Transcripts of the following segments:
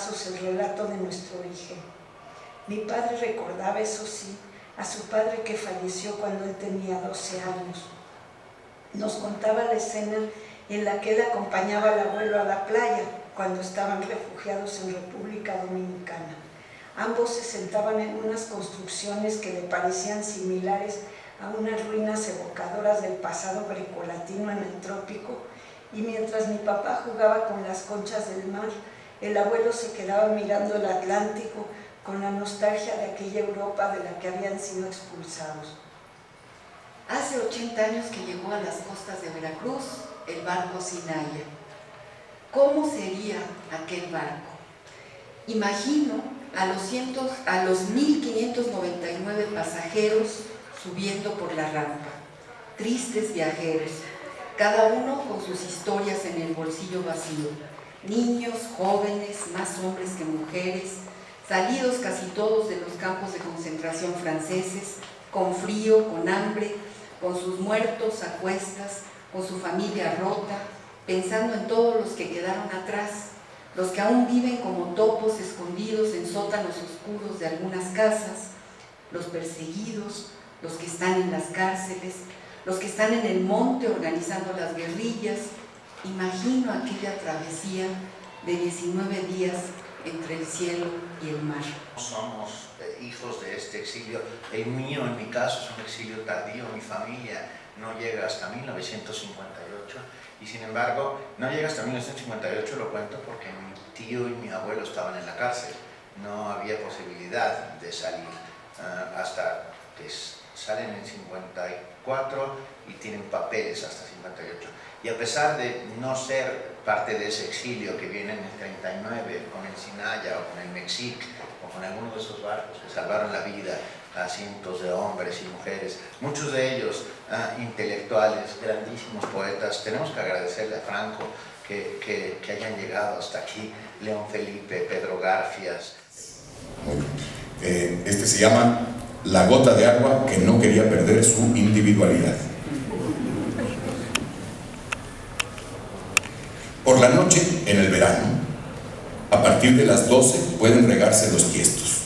pasos el relato de nuestro origen. Mi padre recordaba, eso sí, a su padre que falleció cuando él tenía 12 años. Nos contaba la escena en la que él acompañaba al abuelo a la playa cuando estaban refugiados en República Dominicana. Ambos se sentaban en unas construcciones que le parecían similares a unas ruinas evocadoras del pasado grecolatino en el trópico, y mientras mi papá jugaba con las conchas del mar, el abuelo se quedaba mirando el Atlántico con la nostalgia de aquella Europa de la que habían sido expulsados. Hace 80 años que llegó a las costas de Veracruz el barco Sinaya. ¿Cómo sería aquel barco? Imagino a los 1.599 pasajeros subiendo por la rampa, tristes viajeros, cada uno con sus historias en el bolsillo vacío, niños, jóvenes, más hombres que mujeres, salidos casi todos de los campos de concentración franceses, con frío, con hambre, con sus muertos a cuestas, con su familia rota, pensando en todos los que quedaron atrás, los que aún viven como topos escondidos en sótanos oscuros de algunas casas, los perseguidos, los que están en las cárceles, los que están en el monte organizando las guerrillas. Imagino aquella travesía de 19 días entre el cielo y el mar. Somos hijos de este exilio. El mío, en mi caso, es un exilio tardío. Mi familia no llega hasta 1958 y, sin embargo, no llega hasta 1958, lo cuento porque mi tío y mi abuelo estaban en la cárcel. No había posibilidad de salir hasta que salen en 54 y tienen papeles hasta 58. Y a pesar de no ser parte de ese exilio que viene en el 39 con el Sinaya o con el Mexic o con alguno de esos barcos que salvaron la vida a cientos de hombres y mujeres, muchos de ellos intelectuales, grandísimos poetas, tenemos que agradecerle a Franco que hayan llegado hasta aquí, León Felipe, Pedro Garfias. Este se llama La gota de agua que no quería perder su individualidad. Por la noche, en el verano, a partir de las 12 pueden regarse los tiestos.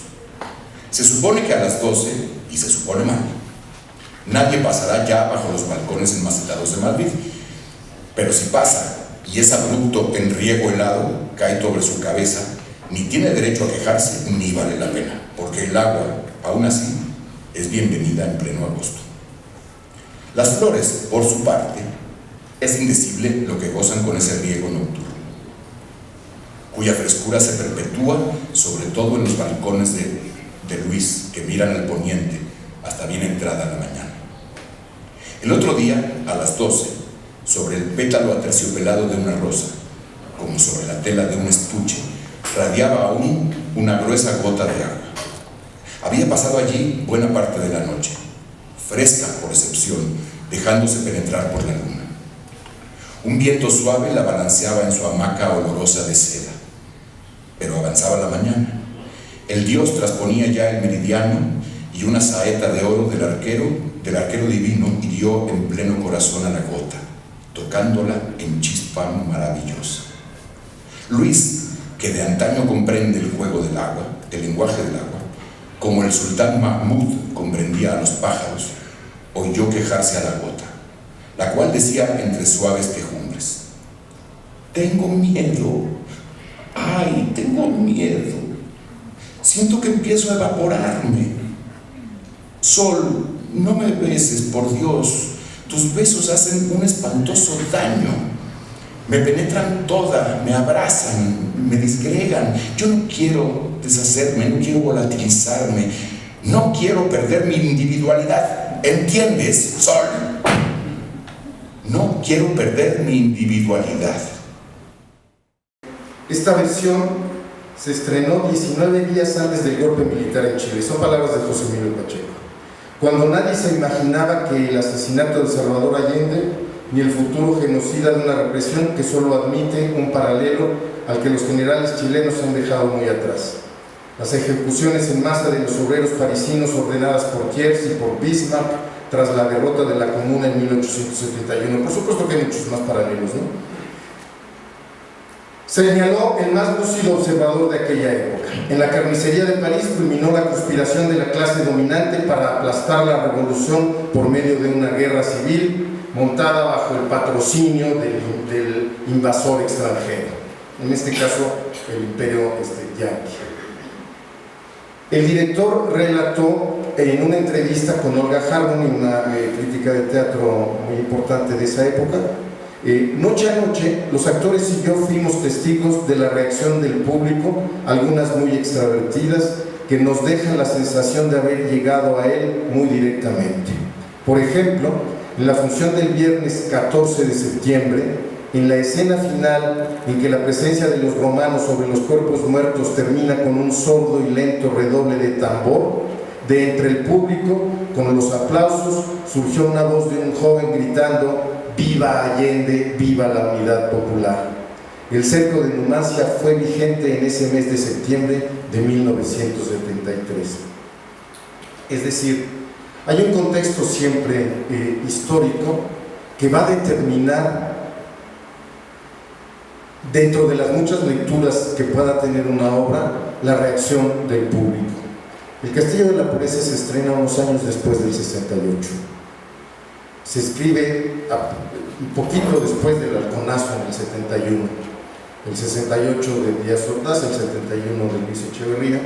Se supone que a las 12, y se supone mal, nadie pasará ya bajo los balcones enmacetados de Madrid, pero si pasa y es abrupto en riego helado, cae sobre su cabeza, ni tiene derecho a quejarse ni vale la pena, porque el agua, aún así, es bienvenida en pleno agosto. Las flores, por su parte, es indecible lo que gozan con ese riego nocturno, cuya frescura se perpetúa sobre todo en los balcones de Luis, que miran al poniente hasta bien entrada la mañana. El otro día, a las 12, sobre el pétalo aterciopelado de una rosa, como sobre la tela de un estuche, radiaba aún una gruesa gota de agua. Había pasado allí buena parte de la noche, fresca por excepción, dejándose penetrar por la luna. Un viento suave la balanceaba en su hamaca olorosa de seda. Pero avanzaba la mañana. El dios trasponía ya el meridiano y una saeta de oro del arquero divino hirió en pleno corazón a la gota, tocándola en chispa maravillosa. Luis, que de antaño comprende el juego del agua, el lenguaje del agua, como el sultán Mahmud comprendía a los pájaros, oyó quejarse a la gota, la cual decía entre suaves quejumbres: tengo miedo, ay, tengo miedo, siento que empiezo a evaporarme. Sol, no me beses, por Dios, tus besos hacen un espantoso daño, me penetran toda, me abrazan, me disgregan. Yo no quiero deshacerme, no quiero volatilizarme, no quiero perder mi individualidad. ¿Entiendes, Sol? No quiero perder mi individualidad. Esta versión se estrenó 19 días antes del golpe militar en Chile. Son palabras de José Emilio Pacheco. Cuando nadie se imaginaba que el asesinato de Salvador Allende ni el futuro genocida de una represión que solo admite un paralelo al que los generales chilenos han dejado muy atrás. Las ejecuciones en masa de los obreros parisinos ordenadas por Thiers y por Bismarck tras la derrota de la Comuna en 1871. Por supuesto que hay muchos más paralelos, ¿no? Señaló el más lúcido observador de aquella época. En la carnicería de París culminó la conspiración de la clase dominante para aplastar la revolución por medio de una guerra civil montada bajo el patrocinio del invasor extranjero, en este caso el imperio yanqui. El director relató en una entrevista con Olga Harmon, una crítica de teatro muy importante de esa época, noche a noche, los actores y yo fuimos testigos de la reacción del público, algunas muy extravertidas, que nos dejan la sensación de haber llegado a él muy directamente. Por ejemplo, en la función del viernes 14 de septiembre, en la escena final en que la presencia de los romanos sobre los cuerpos muertos termina con un sordo y lento redoble de tambor, de entre el público, con los aplausos, surgió una voz de un joven gritando: ¡Viva Allende, viva la unidad popular! El cerco de Numancia fue vigente en ese mes de septiembre de 1973. Es decir, hay un contexto siempre histórico que va a determinar, dentro de las muchas lecturas que pueda tener una obra, la reacción del público. El Castillo de la Pureza se estrena unos años después del 68. Se escribe un poquito después del halconazo en el 71. El 68 de Díaz Ordaz, el 71 de Luis Echeverría.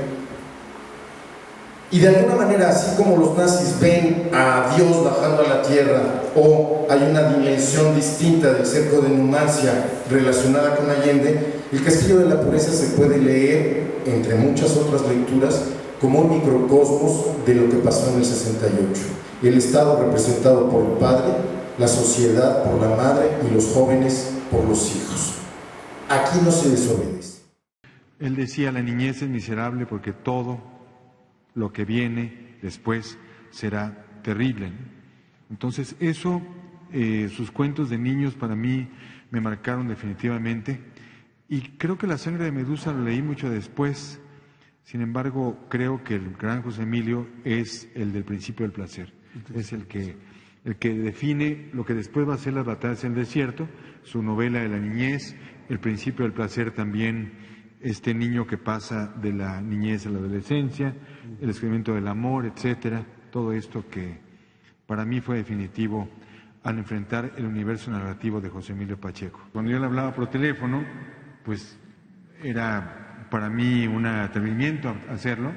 Y de alguna manera, así como los nazis ven a Dios bajando a la tierra, o hay una dimensión distinta del cerco de Numancia relacionada con Allende, el Castillo de la Pureza se puede leer, entre muchas otras lecturas, como un microcosmos de lo que pasó en el 68. El Estado representado por el padre, la sociedad por la madre y los jóvenes por los hijos. Aquí no se desobedece. Él decía: la niñez es miserable porque todo lo que viene después será terrible. Entonces eso, sus cuentos de niños para mí me marcaron definitivamente, y creo que La sangre de Medusa lo leí mucho después. Sin embargo, creo que el gran José Emilio es el del Principio del placer, es el que define lo que después va a ser Las batallas en el desierto, su novela de la niñez, El Principio del placer también. Este niño que pasa de la niñez a la adolescencia, el descubrimiento del amor, etcétera, todo esto que para mí fue definitivo al enfrentar el universo narrativo de José Emilio Pacheco. Cuando yo le hablaba por teléfono, pues era para mí un atrevimiento hacerlo,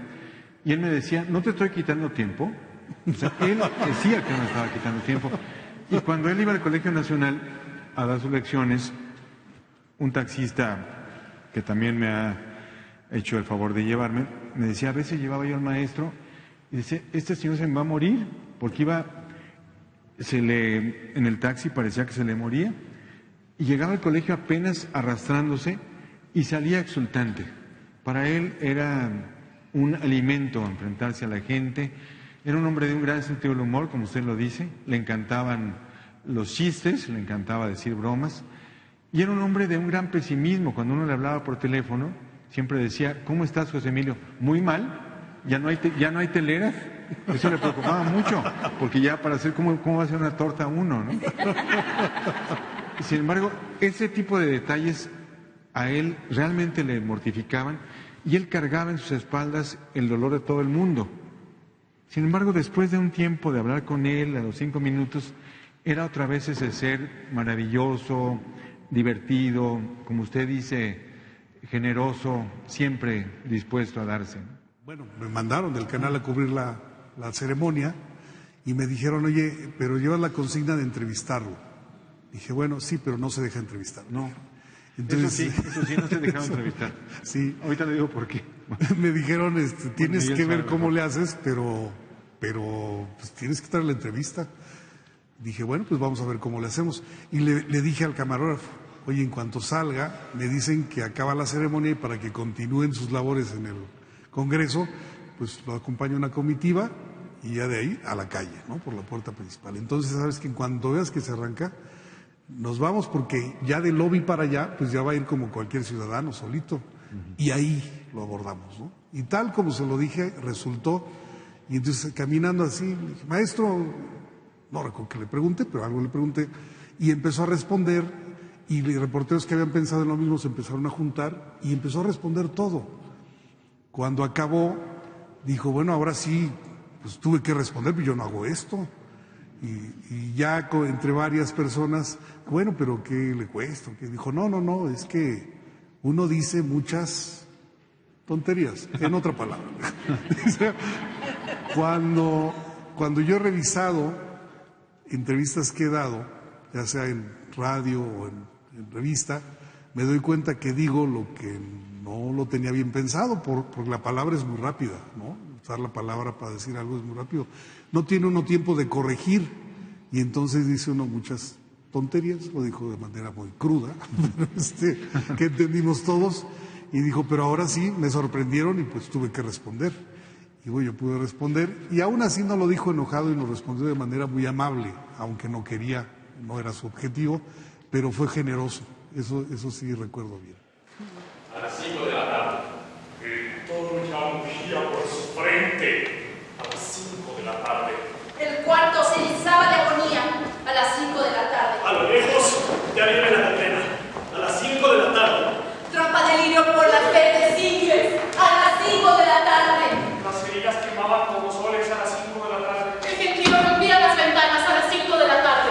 y él me decía: no te estoy quitando tiempo. O sea, él decía que no me estaba quitando tiempo. Y cuando él iba al Colegio Nacional a dar sus lecciones, un taxista que también me ha hecho el favor de llevarme, me decía, a veces llevaba yo al maestro y decía: este señor se me va a morir, porque en el taxi parecía que se le moría, y llegaba al colegio apenas arrastrándose y salía exultante. Para él era un alimento enfrentarse a la gente. Era un hombre de un gran sentido del humor, como usted lo dice, le encantaban los chistes, le encantaba decir bromas. Y era un hombre de un gran pesimismo. Cuando uno le hablaba por teléfono, siempre decía: ¿cómo estás, José Emilio? Muy mal, ya no hay teleras. Eso le preocupaba mucho, porque ya para hacer, ¿cómo va a hacer una torta uno, no? Sin embargo, ese tipo de detalles a él realmente le mortificaban, y él cargaba en sus espaldas el dolor de todo el mundo. Sin embargo, después de un tiempo de hablar con él, a los 5 minutos, era otra vez ese ser maravilloso, divertido, como usted dice, generoso, siempre dispuesto a darse. Bueno, me mandaron del canal a cubrir la ceremonia y me dijeron: oye, pero llevas la consigna de entrevistarlo. Dije: bueno, sí, pero no se deja entrevistar. No, entonces, eso sí, no se dejaron entrevistar. Sí. Ahorita le digo por qué. Me dijeron, tienes que ver cómo le haces, pero pues, tienes que traer la entrevista. Dije: bueno, pues vamos a ver cómo le hacemos. Y le dije al camarógrafo: oye, en cuanto salga, me dicen que acaba la ceremonia, y para que continúen sus labores en el Congreso, pues lo acompaña una comitiva, y ya de ahí a la calle, ¿no? Por la puerta principal. Entonces, sabes que en cuanto veas que se arranca, nos vamos, porque ya del lobby para allá, pues ya va a ir como cualquier ciudadano, solito. Y ahí lo abordamos, ¿no? Y tal como se lo dije, resultó. Y entonces, caminando así, le dije: maestro, no recuerdo que le pregunté, pero algo le pregunté, y empezó a responder, y los reporteros que habían pensado en lo mismo se empezaron a juntar y empezó a responder todo. Cuando acabó, dijo, bueno, ahora sí, pues tuve que responder, pero yo no hago esto. Y ya entre varias personas, bueno, pero ¿qué le cuesta? Que dijo, no, es que uno dice muchas tonterías, en otra palabra. Cuando yo he revisado entrevistas que he dado, ya sea en radio o en revista, me doy cuenta que digo lo que no lo tenía bien pensado, porque la palabra es muy rápida, ¿no? Usar la palabra para decir algo es muy rápido. No tiene uno tiempo de corregir y entonces dice uno muchas tonterías, lo dijo de manera muy cruda, que entendimos todos, y dijo, pero ahora sí, me sorprendieron y pues tuve que responder. Y bueno, yo pude responder, y aún así no lo dijo enojado y lo respondió de manera muy amable, aunque no quería, no era su objetivo, pero fue generoso, eso sí recuerdo bien. A las 5 de la tarde, el tono mugía por su frente. A las 5 de la tarde. El cuarto se erizaba de agonía a las 5 de la tarde. A lo lejos, ya viene la catena. A las 5 de la tarde. Trompa de lirio por las verdes ingles a las 5 de la tarde. Las cerillas quemaban como soles a las 5 de la tarde. El gentío rompía las ventanas a las 5 de la tarde.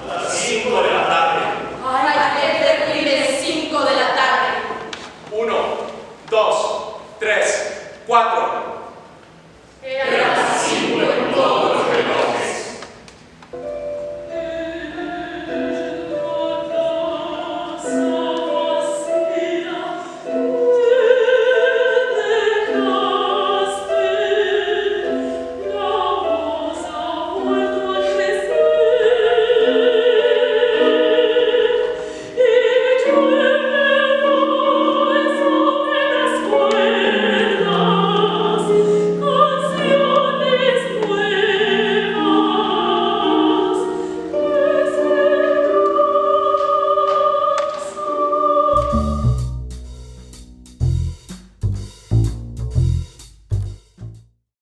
A las 5 de la tarde. ¡Ay, qué terrible! 5 de la tarde. 1, 2, 3, 4.